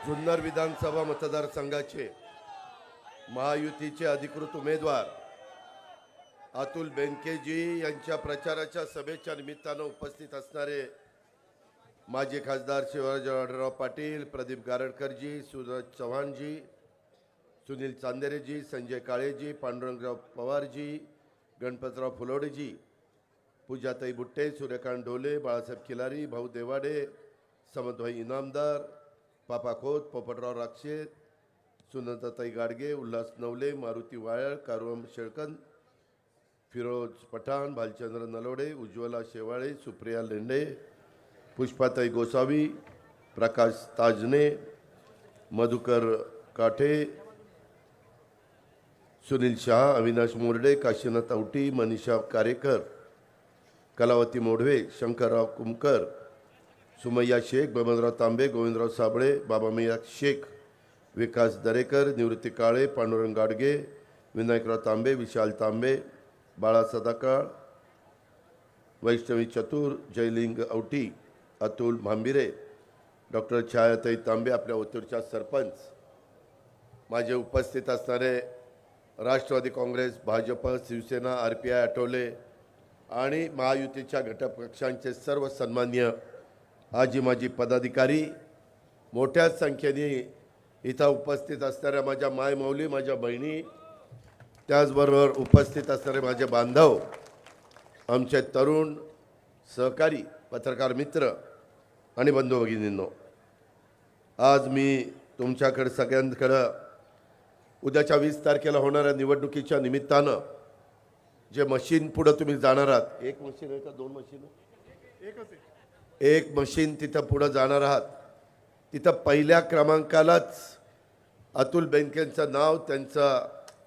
जुन्नर विधानसभा मतदारसंघाचे महायुतीचे अधिकृत उमेदवार अतुल बेनकेजी यांच्या प्रचाराच्या सभेच्या निमित्तानं उपस्थित असणारे माजी खासदार शिवराज आढळराव पाटील, प्रदीप गारडकरजी, सूरज चव्हाणजी, सुनील चांदेरेजी, संजय काळेजी, पांडुरंगराव पवारजी, गणपतराव फुलोडेजी, पूजाताई बुट्टे, सूर्यकांत ढोले, बाळासाहेब खिलारी, भाऊ देवाडे, समदभाई इनामदार, पापा खोत, पोपटराव राक्षे, सुनंदाताई गाडगे, उल्हास नवले, मारुती वायर, कारुम शेळकन, फिरोज पठाण, भालचंद्र नलोडे, उज्ज्वला शेवाळे, सुप्रिया लेंडे, पुष्पाताई गोसावी, प्रकाश ताजने, मधुकर काठे, सुनील शाह, अविनाश मोर्डे, काशीनाथ औटी, मनीषा कारेकर, कलावती मोढवे, शंकरराव कुमकर, सुमैया शेख, बबनराव तांबे, गोविंदराव साबळे, बाबामैया शेख, विकास दरेकर, निवृत्ती काळे, पांडुरंग गाडगे, विनायकराव तांबे, विशाल तांबे, बाळा सदाकाळ, वैष्णवी चतुर, जयलिंग औटी, अतुल भांबिरे, डॉक्टर छायाताई तांबे, आपल्या ओतूरच्या सरपंच, माझे उपस्थित असणारे राष्ट्रवादी काँग्रेस, भाजप, शिवसेना, RPI आठवले आणि महायुतीच्या घटक पक्षांचे सर्व सन्मान्य आजी माजी पदाधिकारी, मोठ्या संख्येने इथं उपस्थित असणाऱ्या माझ्या मायमौली, माझ्या बहिणी, त्याचबरोबर उपस्थित असणारे माझे बांधव, आमचे तरुण सहकारी, पत्रकार मित्र आणि बंधू भगिनींनो, आज मी तुमच्याकडे सगळ्यांकडे उद्याच्या 20 तारखेला होणाऱ्या निवडणुकीच्या निमित्तानं जे मशीन पुढे तुम्ही जाणार आहात, एक मशीन आहे का दोन मशीन? एक मशीन तिथं पुढे जाणार आहात, तिथं पहिल्या क्रमांकालाच अतुल बेनकेंचं नाव, त्यांचा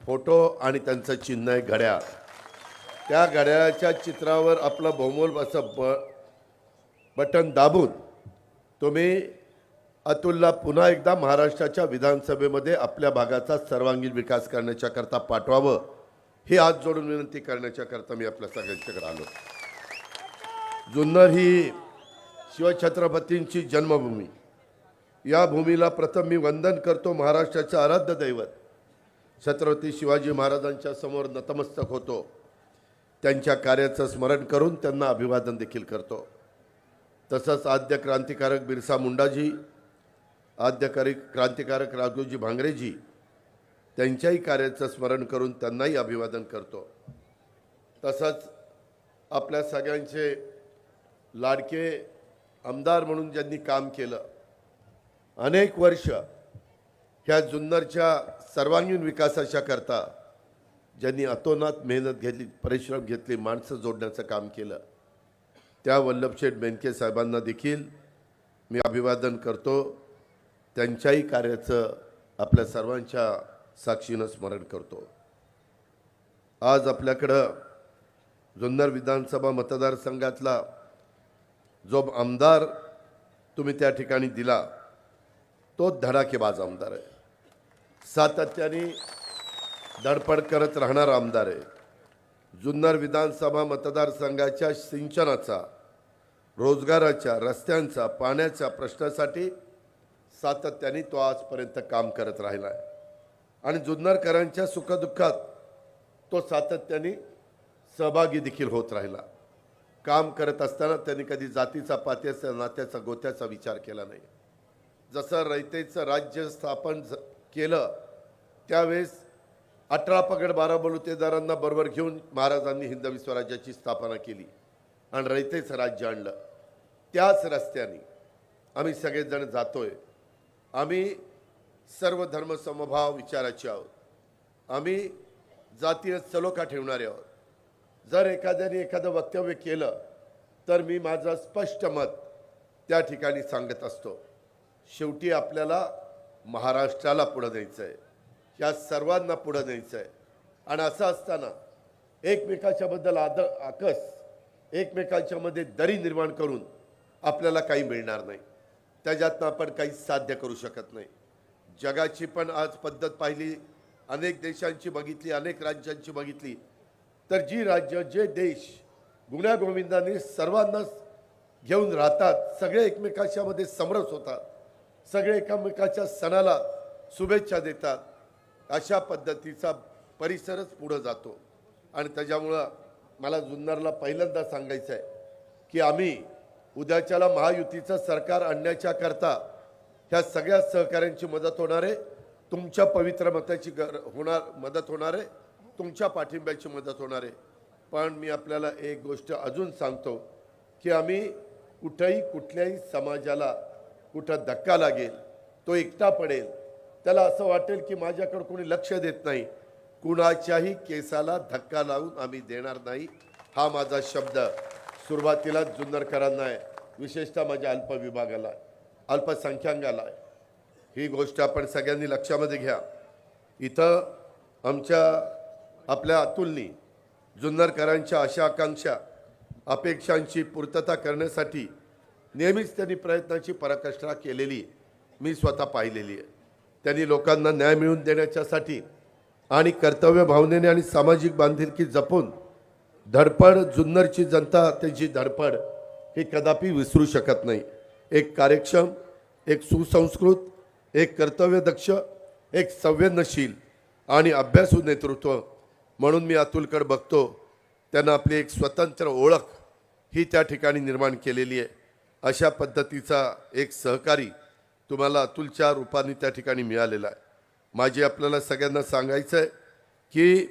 फोटो आणि त्यांचं चिन्ह आहे घड्याळ. त्या घड्याळाच्या चित्रावर आपलं बहुमोल असं बटन दाबून तुम्ही अतुलला पुन्हा एकदा महाराष्ट्राच्या विधानसभेमध्ये आपल्या भागाचा सर्वांगीण विकास करण्याच्या करता पाठवावं, ही हात जोडून विनंती करण्याच्या करता मी आपल्या सगळ्यांच्याकडे आलो. जुन्नर ही शिवछत्रपतींची जन्मभूमी. या भूमीला प्रथम मी वंदन करतो. महाराष्ट्राचे आराध्य दैवत छत्रपती शिवाजी महाराजांच्या समोर नतमस्तक होतो. त्यांच्या कार्याचं स्मरण करून त्यांना अभिवादन देखील करतो. तसंच आद्य क्रांतिकारक बिरसा मुंडाजी, आद्य क्रांतिकारक राघोजी भांगरेजी, त्यांच्याही कार्याचं स्मरण करून त्यांनाही अभिवादन करतो. तसंच आपल्या सगळ्यांचे लाडके आमदार म्हणून ज्यांनी काम केलं, अनेक वर्ष ह्या जुन्नरच्या सर्वांगीण विकासाच्या करता ज्यांनी अतोनात मेहनत घेतली, परिश्रम घेतले, माणसं जोडण्याचं काम केलं, त्या वल्लभशेठ बेनके साहेबांना देखील मी अभिवादन करतो. त्यांच्याही कार्याचं आपल्या सर्वांच्या साक्षीनं स्मरण करतो. आज आपल्याकडं जुन्नर विधानसभा मतदारसंघातला जो आमदार तुम्ही त्या ठिकाणी दिला, तो धडाकेबाज आमदार आहे. सातत्याने धडपड करत राहणारा आमदार आहे. जुन्नर विधानसभा मतदारसंघाच्या सिंचनाचा, रोजगाराच्या, रस्त्यांचा, पाण्याच्या प्रश्नासाठी सातत्याने तो आजपर्यंत काम करत राहिला आहे. आणि जुन्नरकरांच्या सुखदुःखात तो सातत्याने सहभागी देखील होत राहिला. काम करत असताना त्यांनी कधी जातीचा, पात्याचा, नात्याचा, गोत्याचा विचार केला नाही. जसं रयतेचं राज्य स्थापन केलं त्यावेळेस 18 पगड 12 बलुतेदारांना बरोबर घेऊन महाराजांनी हिंदवी स्वराज्याची स्थापना केली आणि रयतेचं राज्य आणलं. त्याच रस्त्याने आम्ही सगळेजण जातोय. आम्ही सर्व धर्म समभाव विचाराचे आहोत. आम्ही जातीय सलोखा ठेवणारे आहोत. जर एखाद्याने एखादं वक्तव्य केलं तर मी माझं स्पष्ट मत त्या ठिकाणी सांगत असतो. शेवटी आपल्याला महाराष्ट्राला पुढे न्यायचं आहे, या सर्वांना पुढे न्यायचं आहे. आणि असं असताना एकमेकाच्या बद्दल आकस, एकमेकांच्या मध्ये दरी निर्माण करून आपल्याला काही मिळणार नाही. त्याच्यातनं आपण काही साध्य करू शकत नाही. जगाची पण आज पद्धत पाहिली, अनेक देशांची बघितली, अनेक राज्यांची बघितली, तर जी राज्य, जे देश गुण्यागोविंदाने सर्वांना घेऊन राहतात, सगळे एकमेकांच्या मध्ये समरस होतात, सगळे एकमेकाच्या सणाला शुभेच्छा देतात. अशा पद्धतीचा परिसरच पुढे जातो. आणि त्याच्यामुळं मला जुन्नरला पहिल्यांदा सांगायचं आहे की आम्ही उद्याच्याला महायुतीचं सरकार आणण्याच्या करता ह्या सगळ्या सहकाऱ्यांची मदत होणार आहे. तुमच्या पवित्र मताची मदत होणार आहे. तुमच्या पाठिंब्याची मदत होणार आहे. पण मी आपल्याला एक गोष्ट अजून सांगतो की आम्ही कुठेही कुठल्याही समाजाला कुठं धक्का लागेल, तो एकटा पडेल, त्याला असं वाटेल की माझ्याकडे कोणी लक्ष देत नाही, कुणाच्याही केसाला धक्का लावून आम्ही देणार नाही. हा माझा शब्द सुरुवातीला जुन्नरकरांना आहे, विशेषतः माझ्या अल्पविभागाला, अल्पसंख्याकाला आहे. ही गोष्ट आपण सगळ्यांनी लक्षामध्ये घ्या. इथं आपल्या अतुलनी जुन्नरकरांच्या आशा आकांक्षा अपेक्षांची पूर्तता करण्यासाठी नेहमीच त्यांनी प्रयत्नाची पराकाष्ठा केलेली मी स्वतः पाहिलेली आहे. त्यांनी लोकांना न्याय मिळवून देण्याच्यासाठी आणि कर्तव्य भावनेने आणि सामाजिक बांधिलकी जपून धडपड, जुन्नरची जनता त्यांची धडपड ही कदापि विसरू शकत नाही. एक कार्यक्षम, एक सुसंस्कृत, एक कर्तव्यदक्ष, एक संवेदनशील आणि अभ्यासू नेतृत्व म्हणून मी अतुलकडे बघतो. त्यांना आपली एक स्वतंत्र ओळख ही त्या ठिकाणी निर्माण केलेली आहे. अशा पद्धतीचा एक सहकारी तुम्हाला अतुलच्या रूपाने त्या ठिकाणी मिळालेला आहे. माझे आपल्याला सगळ्यांना सांगायचं आहे की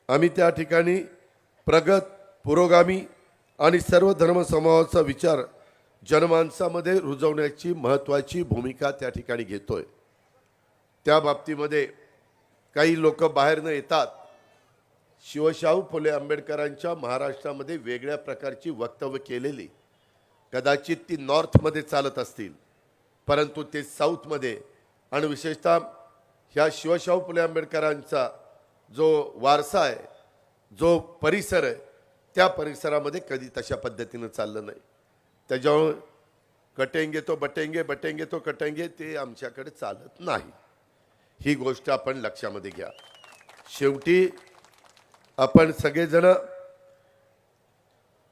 आम्ही त्या ठिकाणी प्रगत, पुरोगामी आणि सर्व धर्मसमूहाचा विचार जनमानसामध्ये रुजवण्याची महत्त्वाची भूमिका त्या ठिकाणी घेतोय. त्या बाबतीमध्ये काही लोक बाहेरनं येतात, शिवशाहू फुले आंबेडकरांच्या महाराष्ट्रामध्ये वेगळ्या प्रकारची वक्तव्य केलेली, कदाचित ती नॉर्थमध्ये चालत असतील, परंतु ते साऊथमध्ये आणि विशेषतः ह्या शिवशाहू फुले आंबेडकरांचा जो वारसा आहे, जो परिसर आहे, त्या परिसरामध्ये कधी तशा पद्धतीनं चाललं नाही. त्याच्यामुळे कटेंगे तो बटेंगे, बटेंगे तो कटेंगे, ते आमच्याकडे चालत नाही. ही गोष्ट आपण लक्षामध्ये घ्या. शेवटी आपण सगळेजण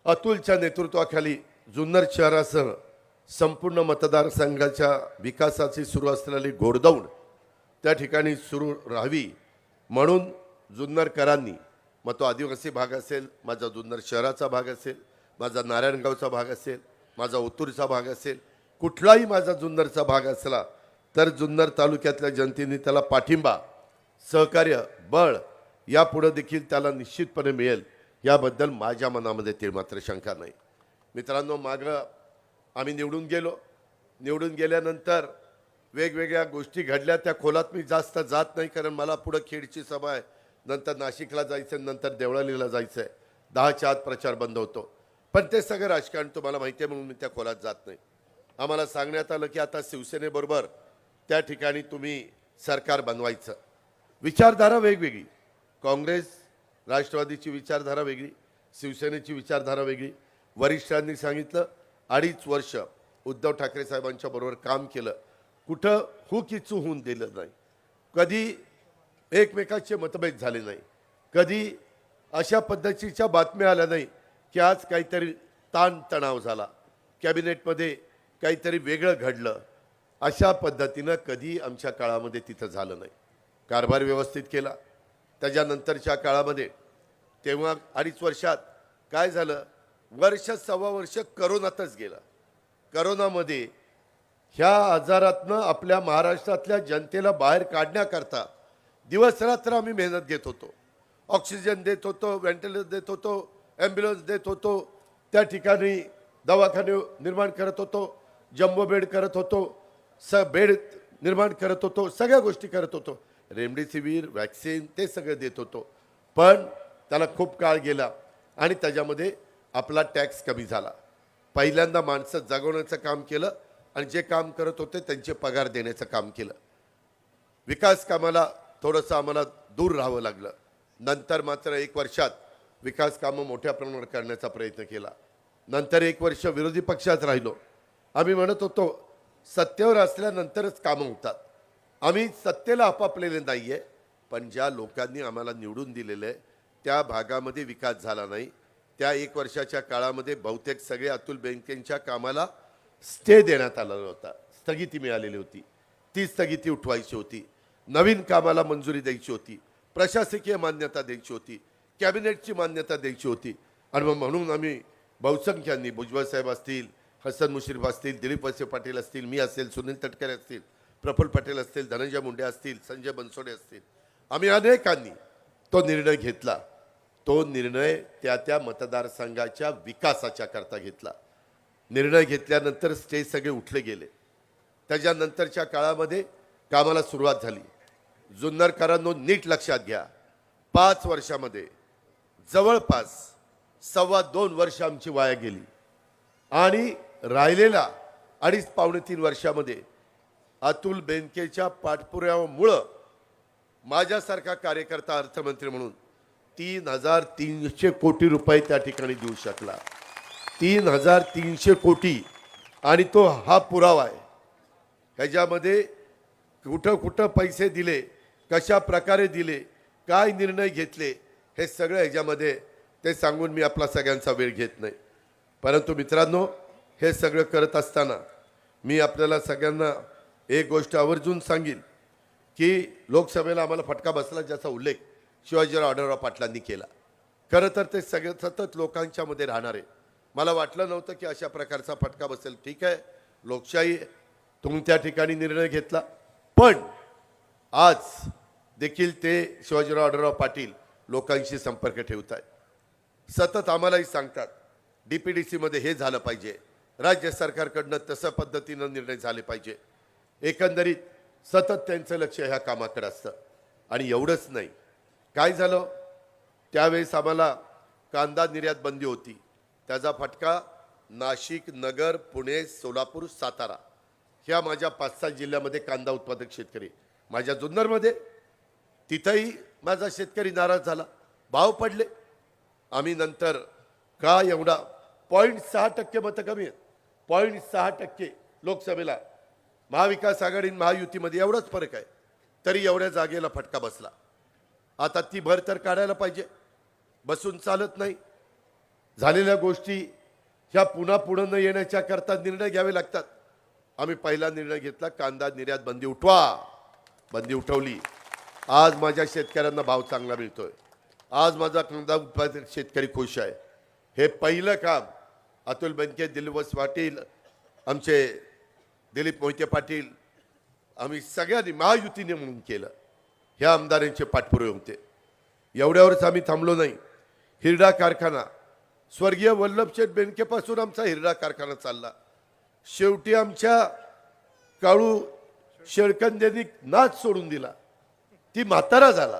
अतुलच्या नेतृत्वाखाली जुन्नर शहरासह संपूर्ण मतदारसंघाच्या विकासाची सुरू असलेली घोडदौड त्या ठिकाणी सुरू राहावी म्हणून जुन्नरकरांनी, मग तो आदिवासी भाग असेल, माझा जुन्नर शहराचा भाग असेल, माझा नारायणगावचा भाग असेल, माझा ओतूरचा भाग असेल, कुठलाही माझा जुन्नरचा भाग असला तर जुन्नर तालुक्यातल्या जनतेने त्याला पाठिंबा, सहकार्य, बळ यापुढे देखील त्याला निश्चितपणे मिळेल याबद्दल माझ्या मनामध्ये ते मात्र शंका नाही. मित्रांनो, मागं आम्ही निवडून गेल्यानंतर वेगवेगळ्या गोष्टी घडल्या. त्या खोलात मी जास्त जात नाही, कारण मला पुढं खेडची सभा आहे, नंतर नाशिकला जायचं, नंतर देवळालीला जायचं आहे. 10च्या आत प्रचार बंद होतो. पण ते सगळं राजकारण तुम्हाला माहिती आहे म्हणून मी त्या खोलात जात नाही. आम्हाला सांगण्यात आलं की आता शिवसेनेबरोबर त्या ठिकाणी तुम्ही सरकार बनवायचं. विचारधारा वेगवेगळी, काँग्रेस राष्ट्रवादीची विचारधारा वेगळी, शिवसेनेची विचारधारा वेगळी. वरिष्ठांनी सांगितलं 2.5 वर्ष उद्धव ठाकरे साहेबांच्या बरोबर काम केलं, कुठं हुकीचू होऊन दिलं नाही, कधी एकमेकाचे मतभेद झाले नाही, कधी अशा पद्धतीच्या बातम्या आल्या नाही की आज काहीतरी ताणतणाव झाला, कॅबिनेटमध्ये काहीतरी वेगळं घडलं. अशा पद्धतीनं कधी आमच्या काळामध्ये तिथं झालं नाही. कारभार व्यवस्थित केला. त्याच्यानंतरच्या काळामध्ये तेव्हा 2.5 वर्षात काय झालं, वर्ष सव्वा वर्ष करोनातच गेलं. करोनामध्ये ह्या आजारातनं आपल्या महाराष्ट्रातल्या जनतेला बाहेर काढण्याकरता दिवस रात्र आम्ही मेहनत घेत होतो. ऑक्सिजन देत होतो, व्हेंटिलेटर देत होतो, ॲम्ब्युलन्स देत होतो, त्या ठिकाणी दवाखाने निर्माण करत होतो, जम्बो बेड करत होतो, बेड निर्माण करत होतो, सगळ्या गोष्टी करत होतो, रेमडेसिवीर, वॅक्सिन ते सगळं देत होतो. पण त्याला खूप काळ गेला आणि त्याच्यामध्ये आपला टॅक्स कमी झाला. पहिल्यांदा माणसं जगवण्याचं काम केलं आणि जे काम करत होते त्यांचे पगार देण्याचं काम केलं. विकास कामाला थोडंसं आम्हाला दूर राहावं लागलं. नंतर मात्र 1 वर्षात विकास कामं मोठ्या प्रमाणावर करण्याचा प्रयत्न केला. नंतर 1 वर्ष विरोधी पक्षात राहिलो. आम्ही म्हणत होतो सत्तेवर असल्यानंतरच कामं होतात. आम्ही सत्तेला आपापलेले नाही आहे, पण ज्या लोकांनी आम्हाला निवडून दिलेलं आहे त्या भागामध्ये विकास झाला नाही. त्या 1 वर्षाच्या काळामध्ये बहुतेक सगळे अतुल बेनकेंच्या कामाला स्टे देण्यात आलेला होता. स्थगिती मिळालेली होती, ती स्थगिती उठवायची होती, नवीन कामाला मंजुरी द्यायची होती, प्रशासकीय मान्यता द्यायची होती, कॅबिनेटची मान्यता द्यायची होती. आणि मग म्हणून आम्ही बहुसंख्यांनी, भुजबळ साहेब असतील, हसन मुश्रीफ असतील, दिलीप वळसे पाटील असतील, मी असेल, सुनील तटकरे असतील, प्रफुल्ल पटेल असतील, धनंजय मुंडे असतील, संजय बनसोडे असतील, आम्ही अनेकांनी तो निर्णय घेतला. तो निर्णय त्या त्या मतदारसंघाच्या विकासाच्या करता घेतला. निर्णय घेतल्यानंतर स्टेज सगळे उठले गेले. त्याच्यानंतरच्या काळामध्ये कामाला सुरुवात झाली. जुन्नरकरांनो नीट लक्षात घ्या, 5 वर्षामध्ये जवळपास 2.25 वर्ष आमची वाया गेली आणि राहिलेला 2.5 पावणे 3 वर्षामध्ये अतुल बेनकेच्या पाठपुराव्यामुळं माझ्यासारखा कार्यकर्ता अर्थमंत्री म्हणून 3,300 कोटी रुपये त्या ठिकाणी देऊ शकला. 3,300 कोटी. आणि तो हा पुरावा आहे. ह्याच्यामध्ये कुठं कुठं पैसे दिले, कशा प्रकारे दिले, काय निर्णय घेतले, हे सगळं ह्याच्यामध्ये ते सांगून मी आपला सगळ्यांचा वेळ घेत नाही. परंतु मित्रांनो, हे सगळं करत असताना मी आपल्याला सगळ्यांना एक गोष्ट आवर्जून सांगेन की लोकसभेला आम्हाला फटका बसला, ज्याचा उल्लेख शिवाजीराव आढळराव पाटलांनी केला. खरं तर ते सगळं सतत लोकांच्यामध्ये राहणार आहे. मला वाटलं नव्हतं की अशा प्रकारचा फटका बसेल. ठीक आहे, लोकशाही, तुम्ही त्या ठिकाणी निर्णय घेतला, पण आज देखील ते शिवाजीराव आढळराव पाटील लोकांशी संपर्क ठेवत आहेत. सतत आम्हालाही सांगतात DPDC मध्ये हे झालं पाहिजे, राज्य सरकारकडनं तसं पद्धतीनं निर्णय झाले पाहिजे. एकंदरीत सतत त्यांचं लक्ष ह्या कामाकडे असतं. आणि एवढंच नाही, काय झालं, त्यावेळेस आम्हाला कांदा निर्यात बंदी होती. त्याचा फटका नाशिक, नगर, पुणे, सोलापूर, सातारा ह्या माझ्या 5-6 जिल्ह्यामध्ये कांदा उत्पादक शेतकरी. माझ्या जुन्नरमध्ये तिथंही माझा शेतकरी नाराज झाला, भाव पडले. आम्ही नंतर का एवढा 0.6% मतं कमी आहेत, 0.6% लोकसभेला महाविकास आघाडी महायुतीमध्ये एवढाच फरक आहे, तरी एवढ्या जागेला फटका बसला. आता ती भर तर काढायला पाहिजे, बसून चालत नाही. झालेल्या गोष्टी ह्या पुन्हा पुढे न येण्याच्या करता निर्णय घ्यावे लागतात. आम्ही पहिला निर्णय घेतला, कांदा निर्यात बंदी उठवा. बंदी उठवली. आज माझ्या शेतकऱ्यांना भाव चांगला मिळतोय. आज माझा कांदा उत्पादक शेतकरी खुश आहे. हे पहिलं काम अतुल बेनके, दिलीप वळसे पाटील, आमचे दिलीप मोहिते पाटील, आम्ही सगळ्यांनी महायुतीने म्हणून केलं. ह्या आमदारांचे पाठपुरावे होते. एवढ्यावरच आम्ही थांबलो नाही. हिरडा कारखाना, स्वर्गीय वल्लभशेठ बेनकेपासून आमचा हिरडा कारखाना चालला. शेवटी आमच्या काळू शेळकंद्यांनी नाच सोडून दिला. ती म्हातारा झाला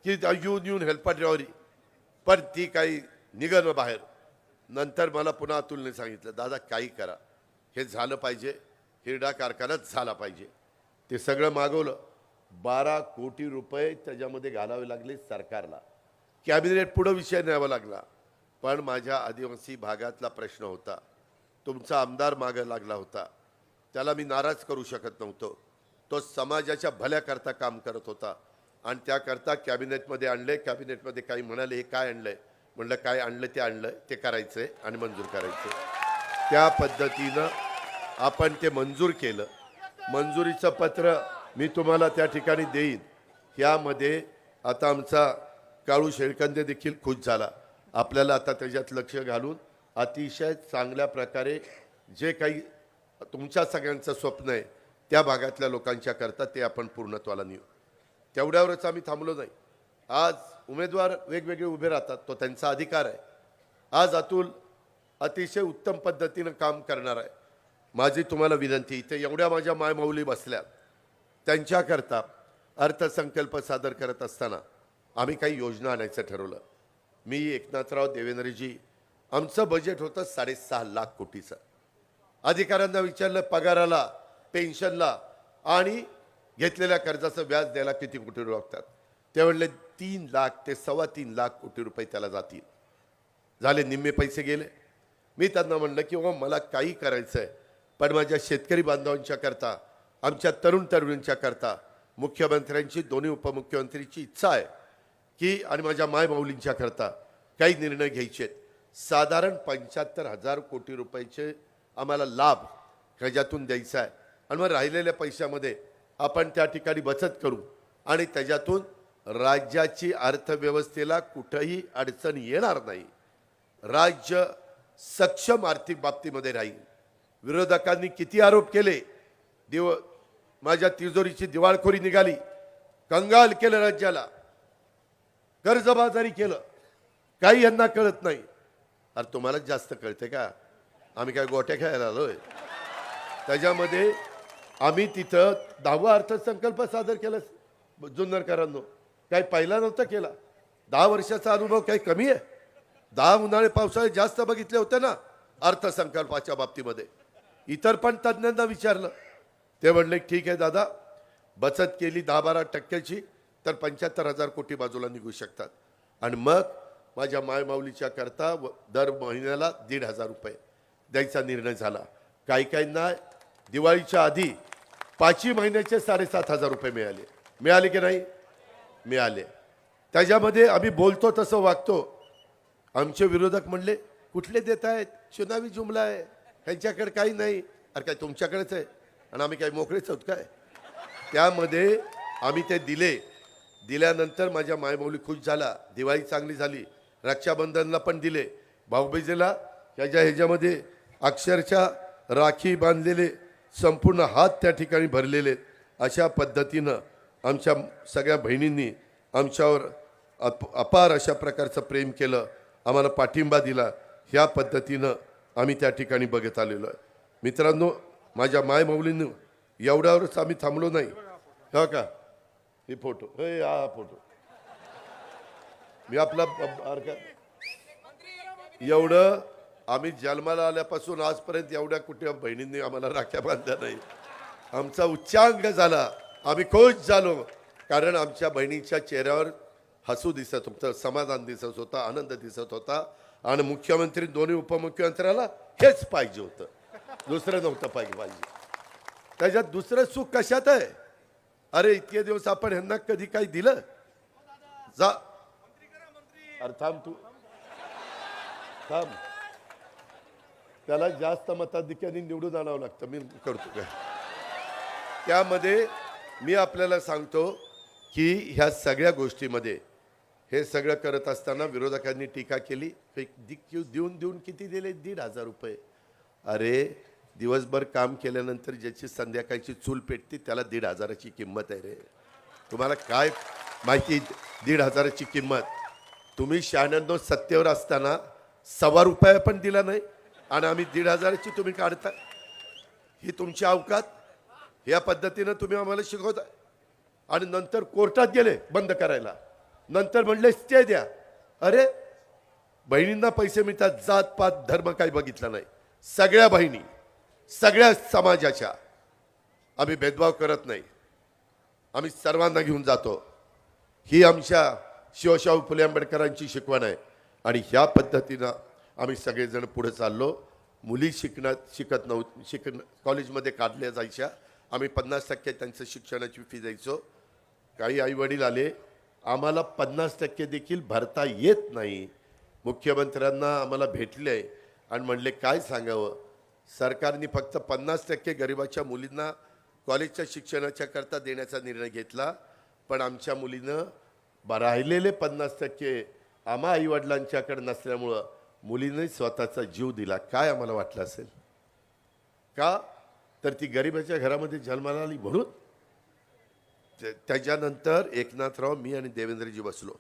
की येऊन हेल्पाड्यावरी, पण ती काही निघणं बाहेर. नंतर मला पुन्हा अतुलने सांगितलं, दादा काही करा, हे झालं पाहिजे, हिरडा कारखानाच झाला पाहिजे. ते सगळं मागवलं. 12 कोटी रुपये त्याच्यामध्ये घालावे लागले सरकारला. कॅबिनेट पुढं विषय न्यावा लागला. पण माझ्या आदिवासी भागातला प्रश्न होता, तुमचा आमदार मागं लागला होता, त्याला मी नाराज करू शकत नव्हतो. तो समाजाच्या भल्याकरता काम करत होता आणि त्याकरता कॅबिनेटमध्ये आणले. कॅबिनेटमध्ये काही म्हणाले, हे काय आणलंय? म्हणलं काय आणलं ते आणलं, ते करायचंय आणि मंजूर करायचं. त्या पद्धतीनं आपण ते मंजूर केलं. मंजुरीचं पत्र मी तुम्हाला त्या ठिकाणी देईन. यामध्ये आता आमचा काळू शेळकंदे देखील खुश झाला. आपल्याला आता त्याच्यात लक्ष घालून अतिशय चांगल्या प्रकारे जे काही तुमच्या सगळ्यांचं स्वप्न आहे त्या भागातल्या लोकांच्या करता ते आपण पूर्णत्वाला नेऊ. तेवढ्यावरच आम्ही थांबलो नाही. आज उमेदवार वेगवेगळे उभे राहतात, तो त्यांचा अधिकार आहे. आज अतुल अतिशय उत्तम पद्धतीनं काम करणार आहे. माझी तुम्हाला विनंती, इथे एवढ्या माझ्या मायमाऊली बसल्या, त्यांच्याकरता अर्थसंकल्प सादर करत असताना आम्ही काही योजना आणायचं ठरवलं. मी, एकनाथराव, देवेंद्रजी, आमचं बजेट होतं 6.5 लाख कोटीचं. अधिकाऱ्यांना विचारलं पगाराला, पेन्शनला आणि घेतलेल्या कर्जाचं व्याज द्यायला किती कोटी रुपये लागतात. ते म्हणले 3 लाख ते 3.25 लाख कोटी रुपये त्याला जातील. झाले, निम्मे पैसे गेले. मी त्यांना म्हणलं की मला काही करायचं आहे, पण माझ्या शेतकरी बांधवांच्या करता, आमच्या तरुण तरुणींच्या करता, मुख्यमंत्र्यांची, दोन्ही उपमुख्यमंत्रीची इच्छा आहे की आणि माझ्या मायमाऊलींच्या करता काही निर्णय घ्यायचे आहेत. साधारण 75,000 कोटी रुपयाचे आम्हाला लाभ ह्याच्यातून द्यायचा आहे. आणि मग राहिलेल्या पैशामध्ये आपण त्या ठिकाणी बचत करू आणि त्याच्यातून राज्याची अर्थव्यवस्थेला कुठंही अडचण येणार नाही. राज्य सक्षम आर्थिक बाबतीमध्ये राहील. विरोधकांनी किती आरोप केले, माझ्या तिजोरीची दिवाळखोरी निघाली, कंगाल केलं राज्याला, कर्जबाजारी केलं, काही यांना कळत नाही. अरे तुम्हालाच जास्त कळते का? आम्ही काय गोट्या खेळायला आलोय? त्याच्यामध्ये आम्ही तिथं 10वा अर्थसंकल्प सादर केला जुन्नरकरांनो, काही पहिला नव्हता केला. 10 वर्षाचा अनुभव काही कमी आहे? 10 उन्हाळे पावसाळे जास्त बघितले होते ना अर्थसंकल्पाच्या बाबतीमध्ये. इतर पण तज्ज्ञांना विचारलं, ते म्हणले ठीक आहे दादा, बचत केली 10-12% तर 75,000 कोटी बाजूला निघू शकतात. आणि मग माझ्या मायमाऊलीच्या करता दर महिन्याला 1,500 रुपये द्यायचा निर्णय झाला. काही काहींना दिवाळीच्या आधी 5 महिन्याचे 7,500 रुपये मिळाले की नाही? मिळाले. त्याच्यामध्ये आम्ही बोलतो तसं वागतो. आमचे विरोधक म्हणले कुठले देत आहेत, चुनावी जुमला आहे, ह्यांच्याकडे काही नाही. अरे काय तुमच्याकडेच आहे आणि आम्ही काही मोकळेच आहोत काय? त्यामध्ये आम्ही ते दिल्यानंतर माझ्या मायमाऊली खुश झाला, दिवाळी चांगली झाली. रक्षाबंधनला पण दिले, भाऊबीजेला ह्याच्यामध्ये अक्षरशः राखी बांधलेले संपूर्ण हात त्या ठिकाणी भरलेले. अशा पद्धतीनं आमच्या सगळ्या बहिणींनी आमच्यावर अपार अशा प्रकारचं प्रेम केलं, आम्हाला पाठिंबा दिला. ह्या पद्धतीनं आम्ही त्या ठिकाणी बघत आलेलो आहे. मित्रांनो, माझ्या मायमाऊलींनी एवढ्यावरच आम्ही थांबलो नाही. हो का? हे फोटो, हा फोटो मी आपला एवढं आम्ही जन्माला आल्यापासून आजपर्यंत एवढ्या कुठे बहिणींनी आम्हाला राख्या बांधल्या नाही. आमचा उच्चांक झाला, आम्ही खुश झालो, कारण आमच्या बहिणीच्या चेहऱ्यावर हसू दिसत होतं, समाधान दिसत होतं, आनंद दिसत होता. आणि मुख्यमंत्री दोन्ही उपमुख्यमंत्र्याला हेच पाहिजे होतं, दुसरं नव्हतं पाहिजे. त्याच्यात दुसरं सुख कशात आहे? अरे इतके दिवस आपण ह्यांना कधी काही दिलं? जा अरे थांब, तू थांब. त्याला जास्त मताधिक्याने निवडून आणावं लागतं, मी करतो काय? त्यामध्ये मी आपल्याला सांगतो की ह्या सगळ्या गोष्टीमध्ये हे सगळं करत असताना विरोधकांनी टीका केली. देऊन किती दिले? 1,500 रुपये. अरे दिवसभर काम केल्यानंतर ज्याची संध्याकाळची चूल पेटती त्याला 1,500ची किंमत आहे रे. तुम्हाला काय माहिती 1,500ची किंमत? तुम्ही 96 सत्तेवर असताना ₹1.25 पण दिला नाही आणि आम्ही 1,500ची तुम्ही काढता. ही तुमची अवकात? या पद्धतीनं तुम्ही आम्हाला शिकवता. आणि नंतर कोर्टात गेले बंद करायला, नंतर म्हणले स्टे द्या. अरे बहिणींना पैसे मिळतात, जात पात धर्म काही बघितला नाही. सगळ्या बहिणी, सगळ्या समाजाच्या आम्ही भेदभाव करत नाही, आम्ही सर्वांना घेऊन जातो. ही आमच्या शिवशाहू फुले आंबेडकरांची शिकवण आहे. आणि ह्या पद्धतीनं आम्ही सगळेजण पुढे चाललो. मुली शिकत नव्हतं, कॉलेजमध्ये काढल्या जायच्या, आम्ही 50% त्यांचं शिक्षणाची फी द्यायचो. काही आई वडील आले, आम्हाला 50% देखील भरता येत नाही. मुख्यमंत्र्यांना आम्हाला भेटले आणि म्हणले काय सांगावं, सरकारने फक्त 50% गरिबाच्या मुलींना कॉलेजच्या शिक्षणाच्या करता देण्याचा निर्णय घेतला, पण आमच्या मुलीनं राहिलेले 50% आम्हा आईवडिलांच्याकडे नसल्यामुळं मुलीने स्वतःचा जीव दिला. काय आम्हाला वाटलं असेल का? तर ती गरिबाच्या घरामध्ये जन्माला आली म्हणून. त्याच्यानंतर एकनाथराव, मी आणि देवेंद्रजी बसलो,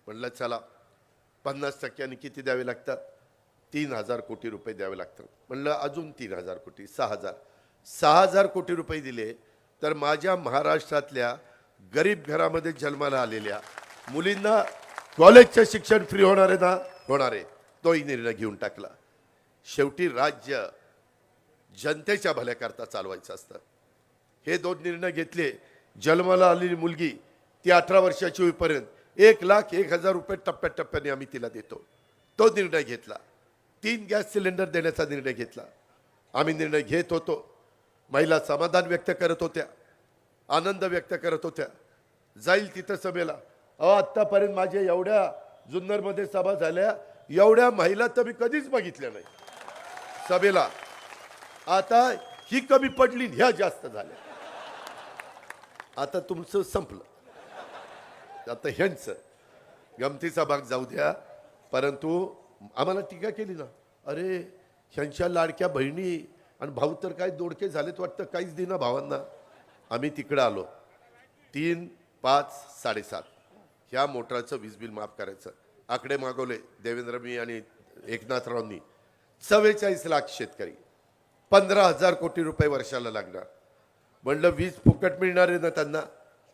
म्हणलं चला 50%नी किती द्यावे लागतात? 3,000 कोटी रुपये द्यावे लागतात. म्हणलं अजून 3,000 कोटी, 6,000 कोटी रुपये दिले तर माझ्या महाराष्ट्रातल्या गरीब घरामध्ये जन्माला आलेल्या मुलींना कॉलेजचं शिक्षण फ्री होणार आहे ना? होणार आहे. तोही निर्णय घेऊन टाकला. शेवटी राज्य जनतेच्या भल्याकरता चालवायचं असतं. हे 2 निर्णय घेतले. जन्माला आलेली मुलगी ती 18 वर्षाची होईपर्यंत 1,01,000 रुपये टप्प्याटप्प्याने आम्ही तिला देतो, तो निर्णय घेतला. 3 गॅस सिलेंडर देण्याचा निर्णय घेतला. आम्ही निर्णय घेत होतो. महिला समाधान व्यक्त करत होत्या, आनंद व्यक्त करत होत्या. जाईल तिथं सभेला, आत्तापर्यंत माझ्या एवढ्या जुन्नरमध्ये सभा झाल्या, एवढ्या महिला तर मी कधीच बघितल्या नाही सभेला. आता ही कमी पडली ह्या जास्त झाल्या. आता तुमचं संपलं. आता ह्यांचं गमतीचा भाग जाऊ द्या, परंतु आम्हाला टीका केली ना, अरे ह्यांच्या लाडक्या बहिणी आणि भाऊ तर काय दोडके झालेत वाटतं, काहीच देना भावांना. आम्ही तिकडं आलो, 3, 5, 7.5 ह्या मोटरचं वीज बिल माफ करायचं आकडे मागवले देवेंद्र मी आणि एकनाथरावांनी. 44 लाख शेतकरी, 15,000 कोटी रुपये वर्षाला लागणार. म्हणलं वीज फुकट मिळणार आहे ना त्यांना,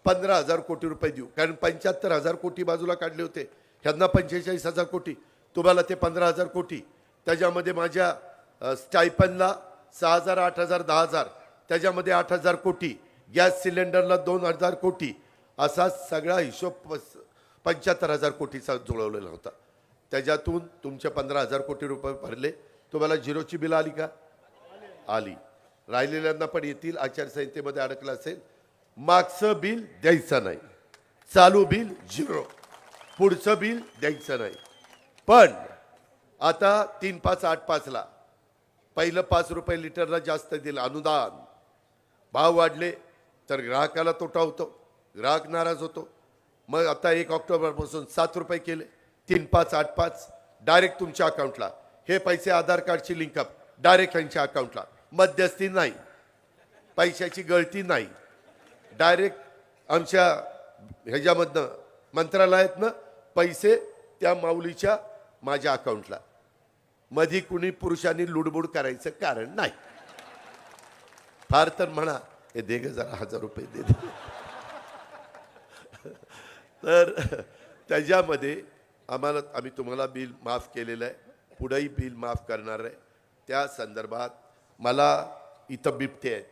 15,000 कोटी रुपये देऊ, कारण 75,000 कोटी बाजूला काढले होते, ह्यांना 45,000 कोटी, तुम्हाला ते 15,000 कोटी. त्याच्यामध्ये माझ्या स्टायपनला 6,000, 8,000, 10,000, त्याच्यामध्ये 8,000 कोटी, गॅस सिलेंडरला 2,000 कोटी, असा सगळा हिशोब 75,000 कोटीचा जुळवलेला होता. त्याच्यातून तुमचे 15,000 कोटी रुपये भरले. तुम्हाला झिरोची बिल आली का? आली. राहिलेल्यांना पण येतील. आचारसंहितेमध्ये अडकलं असेल. मागचं बिल द्यायचं नाही, चालू बिल झिरो, पुढचं बिल द्यायचं नाही. पण आता 3, 5, 8, 5ला पहिलं 5 रुपये लिटरला जास्त दिलं अनुदान. भाव वाढले तर ग्राहकाला तोटा होतो, ग्राहक नाराज होतो. मग आता 1 ऑक्टोबरपासून 7 रुपये केले. 3, 5, 8, 5 डायरेक्ट तुमच्या अकाउंटला. हे पैसे आधार कार्डची लिंकअप डायरेक्ट यांच्या अकाउंटला. मध्यस्थी नाही, पैशाची गळती नाही, डायरेक्ट आमच्या ह्याच्यामधनं मंत्रालयातनं पैसे त्या माऊलीच्या माझ्या अकाउंटला. मधी कुणी पुरुषांनी लुडबुड करायचं कारण नाही. फार तर म्हणा हे दे ग जरा 1,000 रुपये दे. तर त्याच्यामध्ये आम्ही तुम्हाला बिल माफ केलेलं आहे, पुढेही बिल माफ करणार आहे. त्या संदर्भात मला इथं बिबटे आहेत,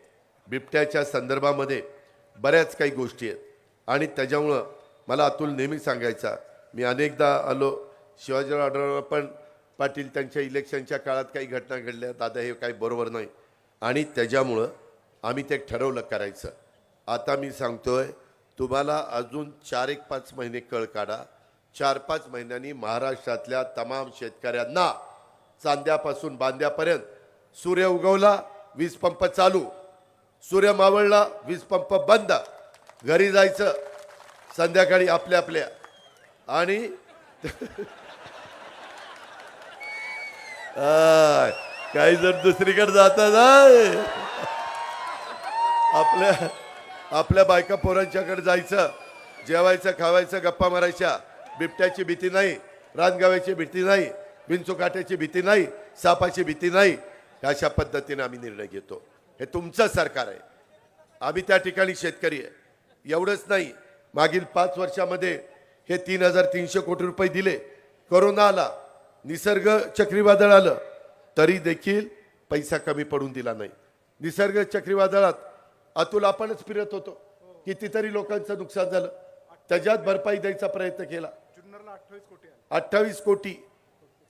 बिबट्याच्या संदर्भामध्ये बऱ्याच काही गोष्टी आहेत आणि त्याच्यामुळं मला अतुल नेहमी सांगायचा. मी अनेकदा आलो शिवाजीराव आढळराव पण पाटील त्यांच्या इलेक्शनच्या काळात काही घटना घडल्या, दादा हे काही बरोबर नाही, आणि त्याच्यामुळं आम्ही ते ठरवलं करायचं. आता मी सांगतोय तुम्हाला अजून 4-5 महिने कळ काढा. 4-5 महिन्यांनी महाराष्ट्रातल्या तमाम शेतकऱ्यांना चांद्यापासून बांद्यापर्यंत सूर्य उगवला वीज पंप चालू, सूर्य मावळला वीज पंप बंद, घरी जायचं संध्याकाळी आपल्या आपल्या. आणि काही जर दुसरीकडे जातात आपल्या बायका पोरांच्याकडे जायचं, जेवायचं खावायचं गप्पा मारायच्या. बिबट्याची भीती नाही, रानगाव्याची भीती नाही, विंचुकाट्याची भीती नाही, सापाची भीती नाही. अशा पद्धतीने आम्ही निर्णय घेतो. हे तुमचं सरकार आहे, आम्ही त्या ठिकाणी शेतकरी आहे. एवढंच नाही, मागील 5 वर्षामध्ये हे 3,300 कोटी रुपये दिले. कोरोना आला, निसर्ग चक्रीवादळ आलं, तरी देखील पैसा कमी पडून दिला नाही. निसर्ग चक्रीवादळात अतुल आपणच फिरत होतो, कितीतरी लोकांचं नुकसान झालं, त्याच्यात भरपाई द्यायचा प्रयत्न केला. 28 कोटी.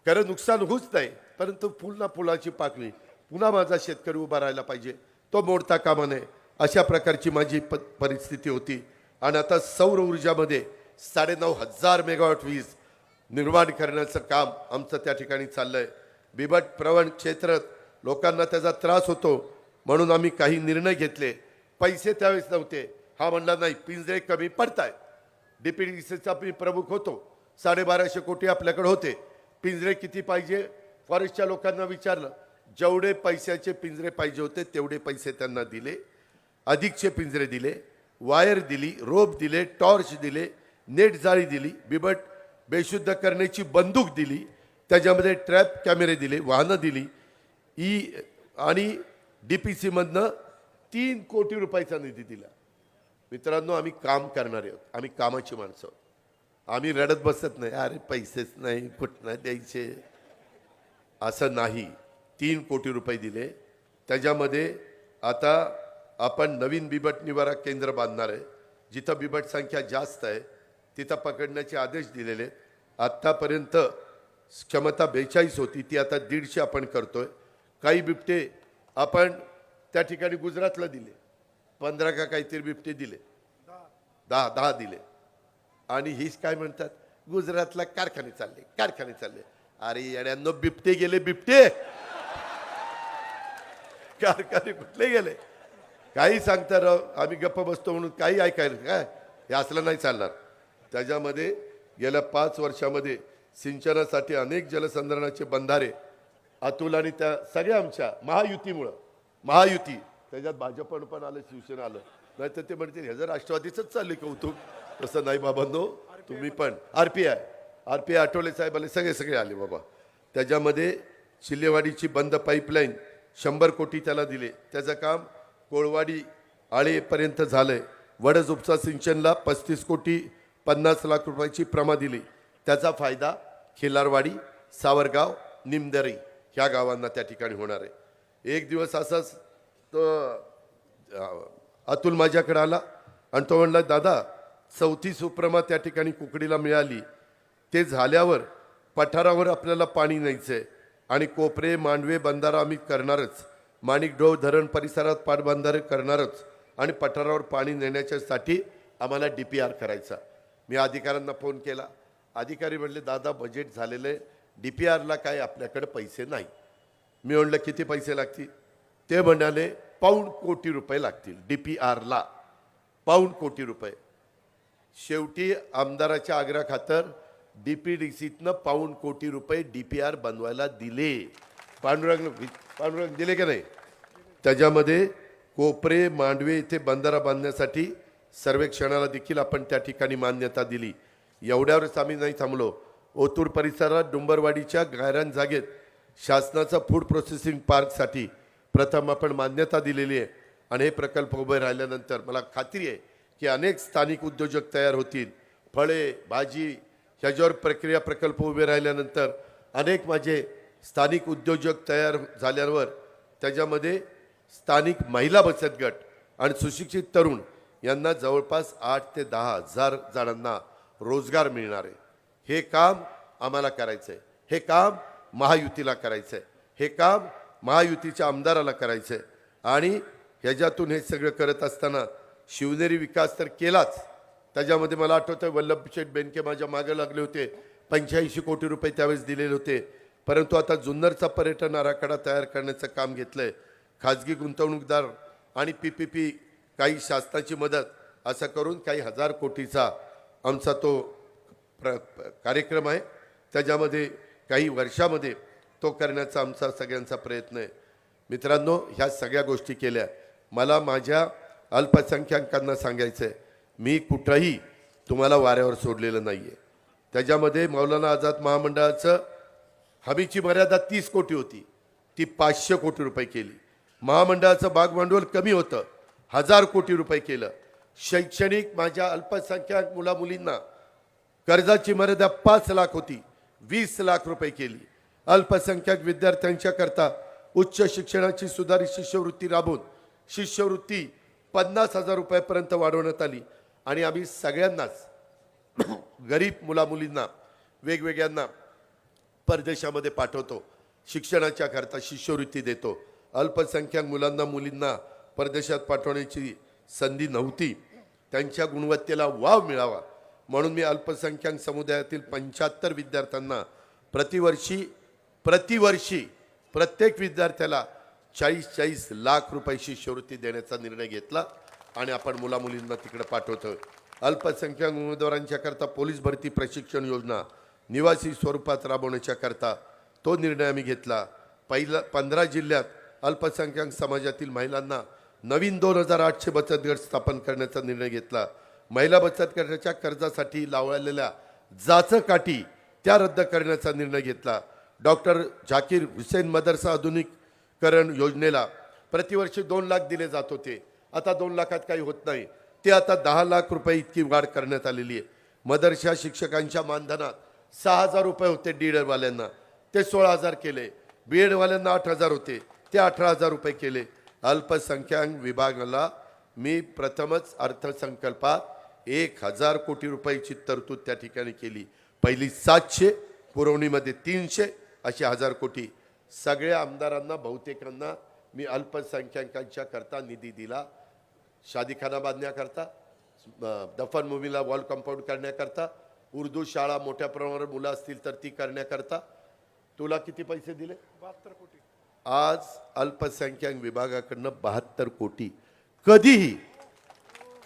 खरं नुकसान होऊच नाही, परंतु पुन्हा फुलाची पाकळी, पुन्हा माझा शेतकरी उभा राहायला पाहिजे, तो मोडता कामा नये, अशा प्रकारची माझी परिस्थिती होती. आणि आता सौर ऊर्जामध्ये 9,500 मेगावॉट वीज निर्माण करण्याचं काम आमचं त्या ठिकाणी चाललंय. बिबट प्रवण क्षेत्रात लोकांना त्याचा त्रास होतो, म्हणून आम्ही काही निर्णय घेतले. पैसे त्यावेळेस नव्हते, हा म्हणला नाही पिंजरे कमी पडतायत. डीपीडीसीचा मी प्रमुख होतो, 1250 कोटी आपल्याकडे होते. पिंजरे किती पाहिजे फॉरेस्टच्या लोकांना विचारलं, जेवढे पैशाचे पिंजरे पाहिजे होते तेवढे पैसे त्यांना दिले, अधिकचे पिंजरे दिले, वायर दिली, रोप दिले, टॉर्च दिले, नेट जाळी दिली, बिबट बेशुद्ध करण्याची बंदूक दिली, त्याच्यामध्ये ट्रॅप कॅमेरे दिले, वाहनं दिली, आणि डीपीसीमधनं 3 कोटी रुपयाचा निधी दिला. मित्रांनो, आम्ही काम करणारे आहोत, आम्ही कामाची माणसं आहोत. आम्ही रडत बसत नाही, अरे पैसेच नाही कुठनं द्यायचे, असं नाही. 3 कोटी रुपये दिले. त्याच्यामध्ये आता आपण नवीन बिबट निवारा केंद्र बांधणार आहे. जिथं बिबट संख्या जास्त आहे तिथं पकडण्याचे आदेश दिलेले. आत्तापर्यंत क्षमता 42 होती, ती आता 150 आपण करतोय. काही बिबटे आपण त्या ठिकाणी गुजरातला दिले, 15 का काहीतरी बिबटे दिले, 10 दिले. आणि हीच काय म्हणतात, गुजरातला कारखाने चालले. अरे येड्यांनो, बिबटे गेले, बिबटे कारखाने कुठले गेले? काही सांगता राव, आम्ही गप्प बसतो म्हणून काही ऐकायला काय हे असलं नाही चालणार. त्याच्यामध्ये गेल्या 5 वर्षामध्ये सिंचनासाठी अनेक जलसंधारणाचे बंधारे अतुल आणि त्या सगळ्या आमच्या महायुती त्याच्यात भाजपनं पण आलं, शिवसेना आलं, नाही तर ते म्हणतील ह्याचं राष्ट्रवादीच चालले कौतुक. तसं नाही बाबांनो, तुम्ही पण आरपीआय आठवले साहेब आले, सगळे आले बाबा. त्याच्यामध्ये शिल्लेवाडीची बंद पाईपलाईन 100 कोटी त्याला दिले, त्याचं काम कोळवाडी आळेपर्यंत झालंय. वडज उपसा सिंचनला 35 कोटी 50 लाख रुपयाची प्रमा दिली, त्याचा फायदा खिलारवाडी, सावरगाव, निमदरी ह्या गावांना त्या ठिकाणी होणार आहे. एक दिवस असाच तो अतुल माझ्याकडे आला आणि तो म्हणला, दादा 4थी सुप्रमा त्या ठिकाणी कुकडीला मिळाली, ते झाल्यावर पठारावर आपल्याला पाणी न्यायचं आहे आणि कोपरे मांडवे बंधारा आम्ही करणारच, माणिकडोह धरण परिसरात पाटबंधारे करणारच आणि पठारावर पाणी नेण्याच्यासाठी आम्हाला DPR करायचा. मी अधिकाऱ्यांना फोन केला, अधिकारी म्हणले दादा बजेट झालेलं आहे, DPRला काय आपल्याकडे पैसे नाही. मी म्हणलं किती पैसे लागतील? ते म्हणाले ₹1 कोटी लागतील DPRला, ₹1 कोटी. शेवटी आमदाराच्या आग्रहाखातर DPDCतनं ₹1 कोटी DPR बनवायला दिले. पांडुरंग दिले का नाही? त्याच्यामध्ये कोपरे मांडवे इथे बंधारा बांधण्यासाठी सर्वेक्षणाला देखील आपण त्या ठिकाणी मान्यता दिली. एवढ्यावरच आम्ही नाही थांबलो. ओतूर परिसरात डुंबरवाडीच्या गायरान जागेत शासनाचा फूड प्रोसेसिंग पार्कसाठी प्रथम आपण मान्यता दिलेली आहे आणि हे प्रकल्प उभे राहिल्यानंतर मला खात्री आहे की अनेक स्थानिक उद्योजक तयार होतील. फळे भाजी ह्याच्यावर प्रक्रिया प्रकल्प उभे राहिल्यानंतर अनेक माझे स्थानिक उद्योजक तयार झाल्यावर त्याच्यामध्ये स्थानिक महिला बचत गट आणि सुशिक्षित तरुण यांना जवळपास 8 ते 10 हजार जणांना रोजगार मिळणार आहे. हे काम आम्हाला करायचं आहे, हे काम महायुतीला करायचं आहे, हे काम महायुतीच्या आमदाराला करायचं आहे. आणि ह्याच्यातून हे सगळं करत असताना शिवनेरी विकास तर केलाच, त्याच्यामध्ये मला आठवतं वल्लभशेठ बेनके माझ्या मागे लागले होते, 85 कोटी रुपये त्यावेळेस दिलेले होते. परंतु आता जुन्नरचा पर्यटन आराखडा तयार करण्याचं काम घेतलंय. खाजगी गुंतवणूकदार आणि PPP, काही शासनाची मदत, असं करून काही 1000 कोटीचा आमचा तो कार्यक्रम आहे. त्याच्यामध्ये काही वर्षामध्ये तो करण्याचा आमचा सगळ्यांचा प्रयत्न आहे. मित्रांनो, ह्या सगळ्या गोष्टी केल्या. मला माझ्या अल्पसंख्याकांना सांगायचं आहे, मी कुठंही तुम्हाला वाऱ्यावर सोडलेलं नाही आहे. त्याच्यामध्ये मौलाना आझाद महामंडळाचं हमीची मर्यादा 30 कोटी होती, ती 500 कोटी रुपये केली. महामंडळाचं भागभांडवल कमी होतं, 1000 कोटी रुपये केलं. शैक्षणिक माझ्या अल्पसंख्याक मुलामुलींना कर्जाची मर्यादा 5 लाख होती, 20 लाख रुपये केली. अल्पसंख्याक विद्यार्थ्यांच्या करता उच्च शिक्षणाची सुधारित शिष्यवृत्ती राबवून शिष्यवृत्ती 50,000 रुपयापर्यंत वाढवण्यात आली. आणि आम्ही सगळ्यांनाच गरीब मुलामुलींना वेगवेगळ्यांना परदेशामध्ये पाठवतो, शिक्षणाच्या करता शिष्यवृत्ती देतो. अल्पसंख्याक मुलांना मुलींना परदेशात पाठवण्याची संधी नव्हती, त्यांच्या गुणवत्तेला वाव मिळावा म्हणून मी अल्पसंख्याक समुदायातील 75 विद्यार्थ्यांना प्रतिवर्षी प्रत्येक विद्यार्थ्याला 40 लाख रुपये शिष्यवृत्ती देण्याचा निर्णय घेतला आणि आपण मुलामुलींना तिकडे पाठवतो. अल्पसंख्याक उमेदवारांच्या करता पोलीस भरती प्रशिक्षण योजना निवासी स्वरूपात राबवण्याच्या करता तो निर्णय आम्ही घेतला. 15 जिल्ह्यात अल्पसंख्याक समाजातील महिलांना नवीन 2800 बचत गट स्थापन करण्याचा निर्णय घेतला. महिला बचत गटाच्या कर्जासाठी लावलेल्या जाचकाठी त्या रद्द करण्याचा निर्णय घेतला. डॉक्टर झाकीर हुसेन मदरसा आधुनिकीकरण योजनेला प्रतिवर्षी 2 लाख दिले जात होते, आता 2 लाखात काही होत नाही, ते आता 10 लाख रुपये इतकी वाढ करण्यात आलेली आहे. मदरसा शिक्षकांच्या मानधनात 6000 रुपये होते डीएडवाल्यांना, ते 16000 केले. बीएडवाल्यांना 8000 होते, ते 18000 रुपये केले. अल्पसंख्याक विभागाला मी प्रथमच अर्थसंकल्पात 1000 कोटी रुपयाची तरतूद त्या ठिकाणी केली. पहिली 700, पुरवणीमध्ये 300, अशी 1000 कोटी. सगळ्या आमदारांना बहुतेकांना मी अल्पसंख्याकांच्या करता निधी दिला. शादीखाना बांधण्याकरता, दफनभूमीला वॉल कंपाऊंड करण्याकरता, उर्दू शाळा मोठ्या प्रमाणावर मुलं असतील तर ती करण्याकरता. तुला किती पैसे दिले? 72 कोटी. आज अल्पसंख्याक विभागाकडनं 72 कोटी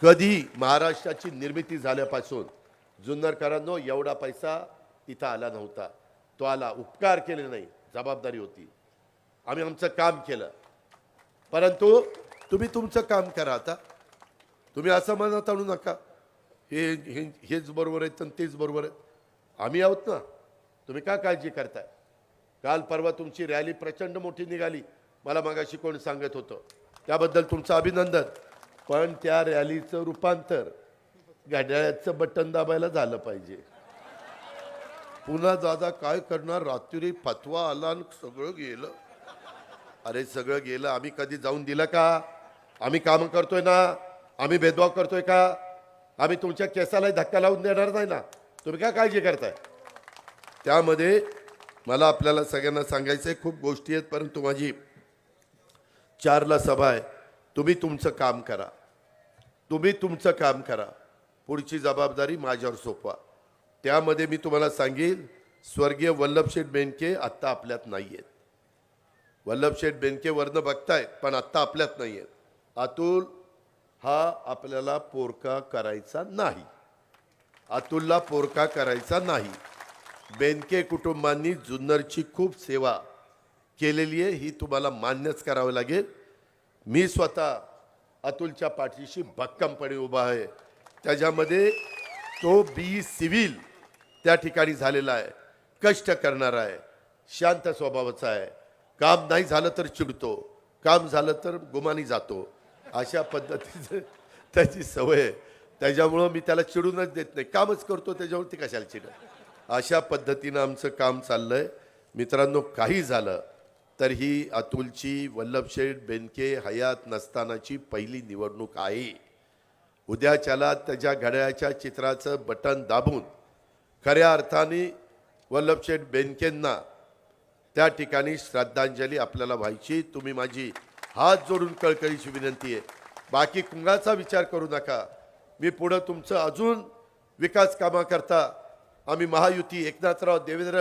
कधी महाराष्ट्राची निर्मिती झाल्यापासून जुन्नरकरांनो एवढा पैसा इथं आला नव्हता. तो आला, उपकार केले नाही, जबाबदारी होती, आम्ही आमचं काम केलं. परंतु तुम्ही तुमचं काम करा. आता तुम्ही असं म्हणत आणू नका हेच बरोबर आहे तर तेच बरोबर आहे. आम्ही आहोत ना, तुम्ही का काळजी करताय? काल परवा तुमची रॅली प्रचंड मोठी निघाली, मला मगाशी कोण सांगत होतं, त्याबद्दल तुमचं अभिनंदन. पण त्या रॅलीचं रूपांतर घड्याळाचं बटन दाबायला झालं पाहिजे. पुन्हा दादा काय करणार, रात्री फतवा आला आणि सगळं गेलं. अरे सगळं गेलं, आम्ही कधी जाऊन दिलं का? आम्ही काम करतोय ना, आम्ही भेदभाव करतोय का? आम्ही तुमच्या केसालाही धक्का लावून देणार नाही ना. तुम्ही काय काळजी करताय? त्यामध्ये मला आपल्याला सगळ्यांना सांगायचं आहे, खूप गोष्टी आहेत, परंतु माझी 4ला सभा आहे. तुम्ही तुमचं काम करा, तुम्ही तुमचं काम करा, पुढची जबाबदारी माझ्यावर सोपवा. त्यामध्ये मी तुम्हाला सांगेन, स्वर्गीय वल्लभशेठ बेनके आत्ता आपल्यात नाही आहेत. वल्लभशेठ बेनके वरनं बघतायत पण आत्ता आपल्यात नाही आहेत. अतुल हा आपल्याला पोरका करायचा नाही, अतुलला पोरका करायचा नाही. बेनके कुटुंबांनी जुन्नरची खूप सेवा केलेली आहे, ही तुम्हाला मान्यच करावं लागेल. मी स्वतः अतुलच्या पाठीशी भक्कमपणे उभा आहे. त्याच्यामध्ये तो बी सिव्हिल त्या ठिकाणी झालेला आहे, कष्ट करणारा आहे, शांत स्वभावाचा आहे, काम नाही झालं तर चिडतो, काम झालं तर गुमानी जातो, अशा पद्धतीचं त्याची सवय आहे. त्याच्यामुळं मी त्याला चिडूनच देत नाही, कामच करतो, त्याच्यावर ती कशाला चिड. अशा पद्धतीनं आमचं काम चाललंय. मित्रांनो, काही झालं तर ही अतुलची वल्लभशेठ बेनके हयात नसतानाची पहिली निवडणूक आहे. उद्याच्याला त्याच्या घड्याळाच्या चित्राचं बटन दाबून खऱ्या अर्थाने वल्लभशेठ बेनकेंना त्या ठिकाणी श्रद्धांजली आपल्याला व्हायची. तुम्ही माझी हात जोडून कळकळीची विनंती आहे, बाकी कुणाचा विचार करू नका. मी पुढं तुमचं अजून विकास कामाकरता आम्ही महायुती, एकनाथराव, देवेंद्र,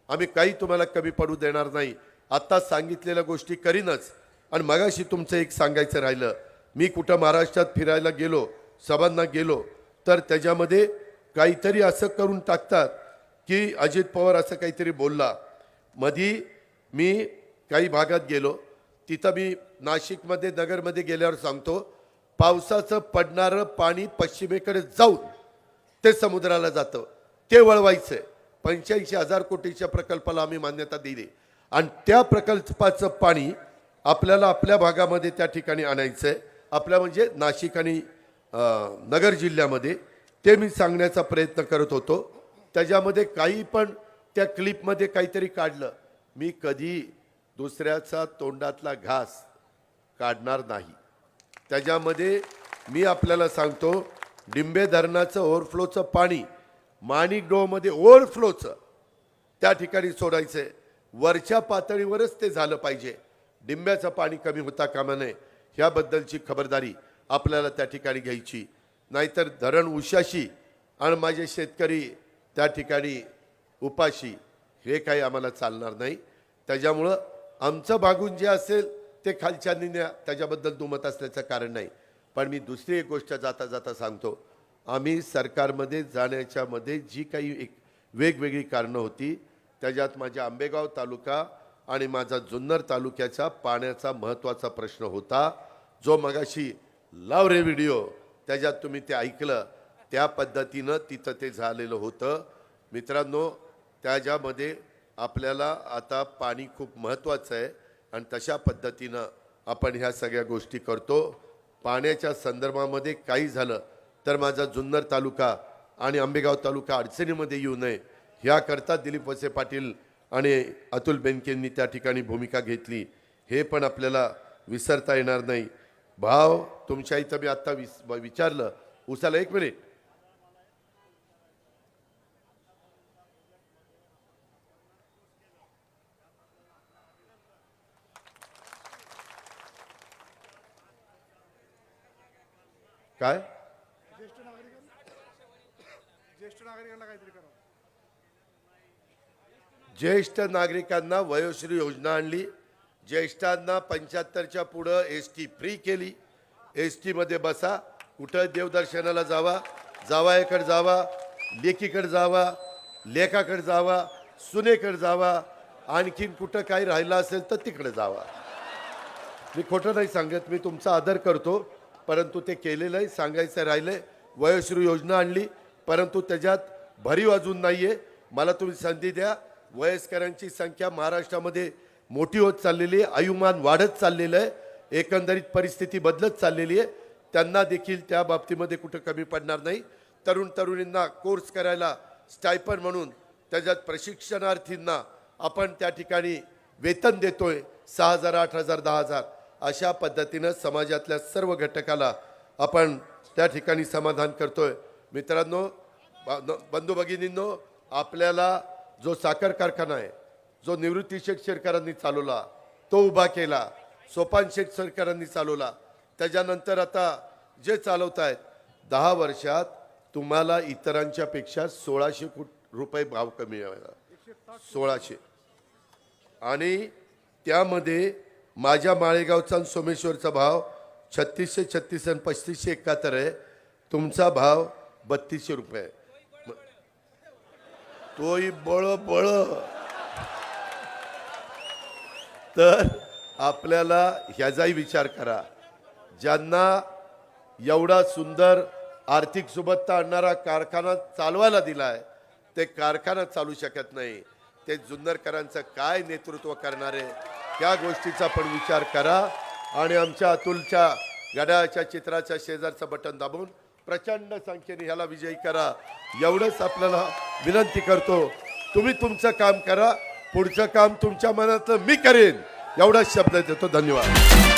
आम्ही काही तुम्हाला कमी पडू देणार नाही. आत्ताच सांगितलेल्या गोष्टी करीनच. आणि मगाशी तुमचं एक सांगायचं राहिलं, मी कुठं महाराष्ट्रात फिरायला गेलो, सभांना गेलो, तर त्याच्यामध्ये काहीतरी असं करून टाकतात की अजित पवार असं काहीतरी बोलला. मधी मी काही भागात गेलो, तिथं मी नाशिकमध्ये, नगरमध्ये गेल्यावर सांगतो, पावसाचं पडणारं पाणी पश्चिमेकडे जाऊन ते समुद्राला जातं, ते वळवायचं आहे. 85,000 कोटीच्या प्रकल्पाला आम्ही मान्यता दिली आणि त्या प्रकल्पाचं पाणी आपल्याला आपल्या भागामध्ये त्या ठिकाणी आणायचं आहे, आपल्या म्हणजे नाशिक आणि नगर जिल्ह्यामध्ये. ते मी सांगण्याचा प्रयत्न करत होतो. त्याच्यामध्ये काही पण त्या क्लिपमध्ये काहीतरी काढलं. मी कधी दुसऱ्याचा तोंडातला घास काढणार नाही. त्याच्यामध्ये मी आपल्याला सांगतो, डिंबे धरणाचं ओव्हरफ्लोचं पाणी माणिकडोहमध्ये ओव्हरफ्लोचं त्या ठिकाणी सोडायचं आहे. वरच्या पातळीवरच ते झालं पाहिजे, डिंब्याचं पाणी कमी होता कामा नये. ह्याबद्दलची खबरदारी आपल्याला त्या ठिकाणी घ्यायची. नाहीतर धरण उशाशी आणि माझे शेतकरी त्या ठिकाणी उपाशी, हे काही आम्हाला चालणार नाही. त्याच्यामुळं आमचं भागून जे असेल ते खालच्यांनी न्या, त्याच्याबद्दल दुमत असल्याचं कारण नाही. पण मी दुसरी एक गोष्ट जाता जाता सांगतो, आम्ही सरकारमध्ये जाण्याच्या मध्ये जी काही एक वेगवेगळी कारणं होती, त्याच्यात माझ्या आंबेगाव तालुका आणि माझा जुन्नर तालुक्याचा पाण्याचा महत्त्वाचा प्रश्न होता, जो मगाशी लाव रे व्हिडिओ, त्याच्यात तुम्ही ते ऐकलं, त्या पद्धतीनं तिथं ते झालेलं होतं. मित्रांनो, त्याच्यामध्ये आपल्याला आता पाणी खूप महत्त्वाचं आहे आणि तशा पद्धतीनं आपण ह्या सगळ्या गोष्टी करतो. पाण्याच्या संदर्भामध्ये काही झालं तर माझा जुन्नर तालुका आणि आंबेगाव तालुका अडचणीमध्ये येऊ नये, ह्याकरता दिलीप वळसे पाटील आणि अतुल बेनकेंनी त्या ठिकाणी भूमिका घेतली, हे पण आपल्याला विसरता येणार नाही. भाव, तुमच्या इथं मी आत्ता विचारलं, उसाला 1 मिनिट, काय ज्येष्ठ नागरिकांना वयोश्री योजना आणली, ज्येष्ठांना 75च्या पुढं एसटी फ्री केली. एसटीमध्ये बसा, कुठं देवदर्शनाला जावा, जावयाकडे जावा, लेकीकडे जावा, लेकाकडे जावा, सुनेकडे जावा, आणखीन कुठं काही राहिलं असेल तर तिकडे जावा. मी खोटं नाही सांगत, मी तुमचा आदर करतो, परंतु ते केलेलं आहे. सांगायचं राहिलं, वयोश्री योजना आणली, परंतु त्याच्यात भरीव अजून नाही आहे. मला तुम्ही संधी द्या. वयस्करांची संख्या महाराष्ट्रामध्ये मोठी होत चाललेली आहे, आयुमान वाढत चाललेलं आहे, एकंदरीत परिस्थिती बदलत चाललेली आहे. त्यांना देखील त्या बाबतीमध्ये कुठं कमी पडणार नाही. तरुणींना कोर्स करायला स्टायपन म्हणून त्याच्यात प्रशिक्षणार्थींना आपण त्या ठिकाणी वेतन देतोय, 6,000, 8,000, 10,000. अशा पद्धतीनं समाजातल्या सर्व घटकाला आपण त्या ठिकाणी समाधान करतोय. मित्रांनो, बंधू भगिनींनो, आपल्याला जो साखर कारखाना आहे, जो निवृत्ती शेठ शेरकरांनी चालवला, तो उभा केला, सोपान शेठ शेरकरांनी चालवला, त्याच्यानंतर आता जे चालवत आहेत, 10 वर्षात तुम्हाला इतरांच्या पेक्षा 1,600 रुपये भाव कमी आहे. 1,600. आणि त्यामध्ये माझ्या माळेगावचा आणि सोमेश्वरचा भाव 3636 आणि 3571 आहे. तुमचा भाव 3200 रुपये. तोही बळ. तर आपल्याला ह्याचाही विचार करा. ज्यांना एवढा सुंदर आर्थिक सुबत्ता आणणारा कारखाना चालवायला दिलाय, ते कारखाना चालू शकत नाही. ते जुन्नरकरांचं काय नेतृत्व करणारे, त्या गोष्टीचा पण विचार करा. आणि आमच्या अतुलच्या घड्याळाच्या चित्राच्या शेजारचं बटन दाबून प्रचंड संख्येने ह्याला विजयी करा. एवढंच आपल्याला विनंती करतो. तुम्ही तुमचं काम करा, पुढचं काम तुमच्या मनातलं मी करेन, एवढाच शब्द देतो. धन्यवाद.